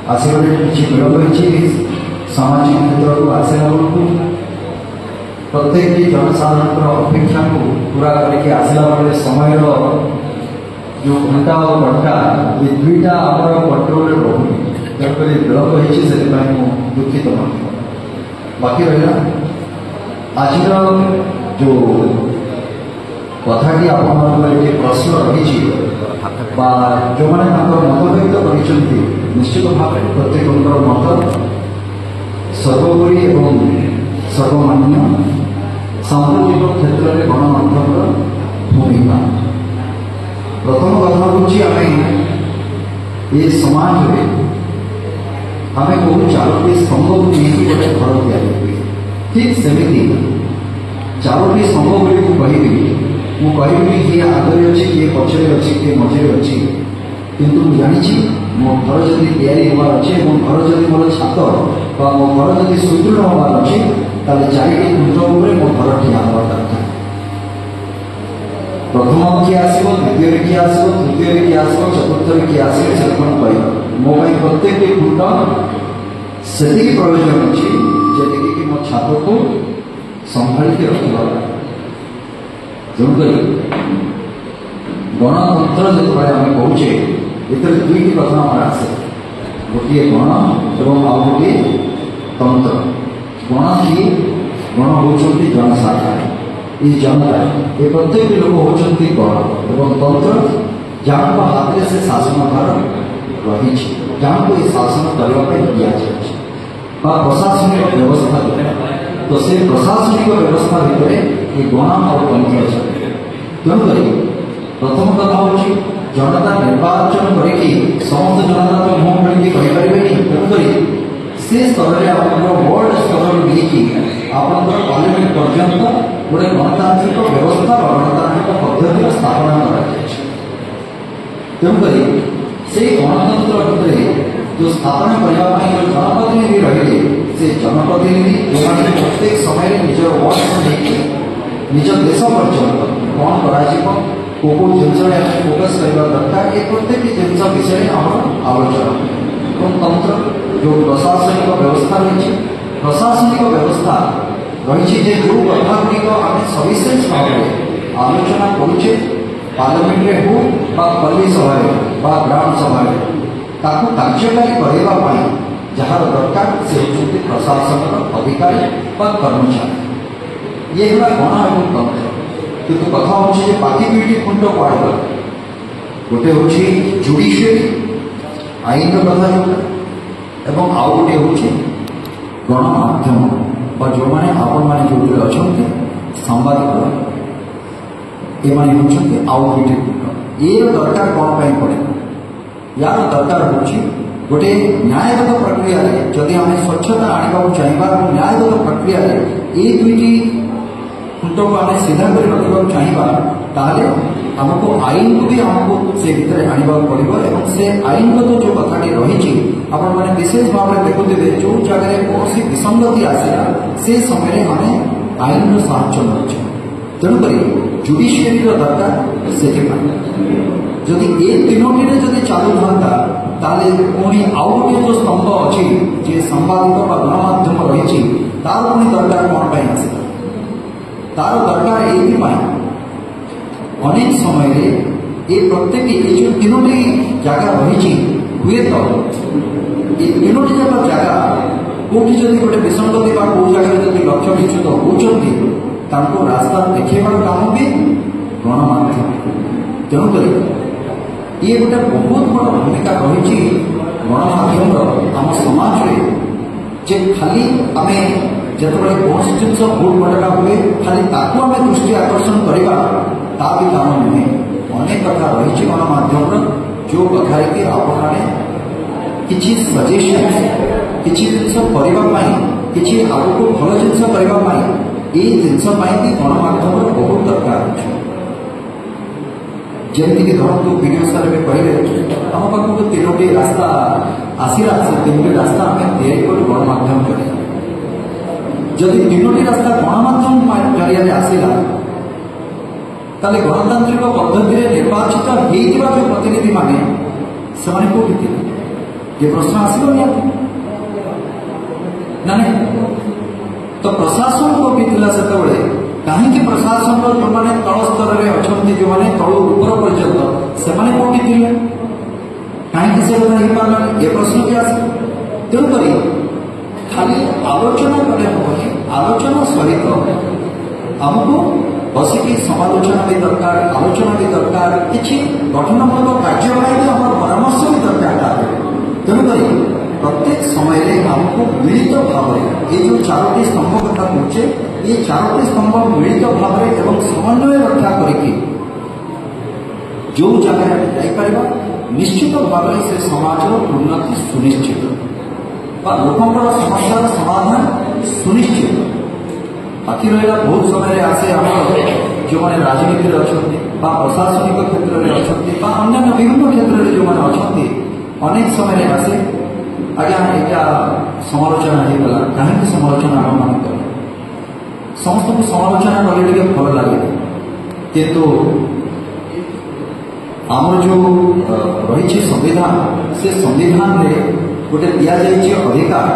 आसबार किसी विलंब होती सामाजिक क्षेत्र को आसला बेलू प्रत्येक जनसाधारण अपेक्षा को पूरा करके आसला बेले समय जो घंटा और घंटा ये दुईटा आमर कंट्रोल रोनी तेणुक विलंब होती दुखित बाकी रहा आज जो कथाटी आप प्रश्न रही जो मैंने मत व्यक्त कर निश्चित भाव प्रत्येक मत सर्वोपरि एवं सर्वमान्य साम्प्रतिक क्षेत्र में गणमाध्यम भूमिका प्रथम कथा हूँ ये समाज में आम कहूँ चारोटी स्तंभ को नहीं गोटे घर तैयारी ठीक सेमती चारोटी स्तंभ गुड़ी कहबी किए आगे अच्छी किए पचरे अच्छी किए मझे अच्छी किंतु जानी मो घर जदि तैयारी होवार अच्छे मो घर जदि मोर छात मो घर जदि सुदृढ़ होवार अच्छे ताले चारिटी खुंट उपर मो घर ठिया हवा दरकार प्रथम किए आसो द्वितीय किए आसो तृतीय किए आसो चतुर्थ किए आसो से कह मो प्रत्येक खुंट से प्रयोजन अच्छी जी कि मो छात को संभाली रखा तेणुक गणतंत्र जो आम कहे ये दुईट कथा आम आसे गोटे गण एवं आउ गोटे तंत्र गण किए गण होती जनसाधारण ये जनता ये प्रत्येक लोक होती गण एवं तंत्र जहाँ हाथ में से शासन भार रही जहाँ को ये शासन करने दि जाए प्रशासनिक व्यवस्था तो से प्रशासनिक व्यवस्था भितर ये गण और तंत्र अच्छे तेणुक प्रथम कथा हूँ जनता निर्वाचन करके समस्त जनता तो मुँह खोलिकी कहींपारे तेणुक से स्तर में आप वार्ड स्तर नहीं आप पार्लियामेंट पर्यंत गोटे गणतांत्रिक व्यवस्था गणतांत्रिक पद्धति स्थापना तेणुक से गणतंत्र भितर जो स्थापना करने जो जनप्रतिनिधि रही से जनप्रतिनिधि जो प्रत्येक समय निजर वार्ड निज देश पर्यंत कौन कर को जिन फोकस करने दरकार ये प्रत्येक जिन विषय आम आलोचना और तंत्र जो प्रशासनिक व्यवस्था रही प्रशासनिक व्यवस्था रही जो कथा गुड़िक आम सविशेष भाव में आलोचना करुचे पार्लियामेंट हो पल्ली सभा ग्राम सभा कार्यकारी करने जार दरकार से होती प्रशासन अधिकारी कर्मचारी ये है गण एवं तंत्र किंतु कथा हूँ बाकी दुईटी खुंट कड़े गोटे हूँ जुडिशियरी आईन कथा एवं आउ गोटे हूँ गणमाध्यम जो मैंने आपण मैंने जो अच्छा सांबादिक ये हूँ आउ दुईटी खुंट ये दरकार कौन पड़े यार दरकार हूँ गोटे न्यायगत प्रक्रिया जदि आम स्वच्छता आने चाहिए न्यायगत प्रक्रिया ये दुईटी खुंट को आम सीधा कर रखा चाहिए आमको आईन को भी आमको से भितर आने पड़ो से आईनगत जो कथाटी रही आपण मैंने विशेष भाव में देखुए जो जगह कौन विसंगति आसला से समय आम आईन साहाय्य नौचे तेणुक जुडिशियरी दरकार से जदि ये तीनोटी जब चालू था पुणी आउ गोटे जो स्तंभ अच्छी जे सांबादिक गणमाध्यम रही तार पुणी दरकार कौन आसला तार दरकार ये अनेक समय ये प्रत्येक ये जो तीनोटी जगह रही हुए तो ये तीनोटी जाक जगह कौटी जब गोटे विसंगति कौ जगह जब लक्ष्य विच्युत होती रास्ता देखेबार काम भी गणमाध्यम तेणुक ये गोटे बहुत बड़ भूमिका रही गणमाध्यम आम समाज जे खाली आम जिते कौन जिन भोट बटका हुए खाली आम दृष्टि आकर्षण करवा ता भी काम नुहे अनेक कथा रही गणमाध्यम जो कथा कि आपने किसी सजेशन किसी जिन किसी आगक भल जिन करने ये जिनपाई भी गणमाध्यम बहुत दरकार अच्छे जमीक धरतु वीडियो सारे में कहले आम पाखक तीनोटी रास्ता आसला से तीनोटी रास्ता आम तैयारी गणमाध्यम जरिए जदि तीनोटी रास्ता गणमाध्यम जरिए आसला ताले गणतांत्रिक पद्धति निर्वाचित होता जो प्रतिनिधि माने कौटी ये प्रश्न आसो ना नहीं तो प्रशासन को भी से कहीं प्रशासन जो मैंने तल स्तर में अच्छा जो मैंने तल ऊपर पर्यंत से कौटी थे कहीं से कथा हो पारा ये प्रश्न भी आस तेणुक खाली आलोचना कले हेनी आलोचना सहित आमको बसिकी समालोचना भी दरकार आलोचना भी दरकार किसी गठनमूलक कार्य आम परामर्श भी दरकार तेणुक प्रत्येक समय आमको मिलित भाव ये जो चारोटी स्तंभ कथा कहे ये चारोटी स्तंभ मिलित भाव एवं समन्वय रक्षा करके जो जगह जापर निश्चित भाव से समाज उन्नति सुनिश्चित लोकंर समस्या समाधान सुनिश्चित बाकी रहा बहुत समय आसे आम जो मैंने राजनीति अच्छा प्रशासनिक क्षेत्र में अच्छा अन्य विभिन्न क्षेत्र में जो मैंने अच्छा अनेक समय आसे आज्ञा यहाँ समालोचना होगा कहीं समालोचना आम मान कर समस्त को समालोचना कले भल लगे किंतु आमर जो रही संविधान से संविधान में गोटे दि जाइए अधिकार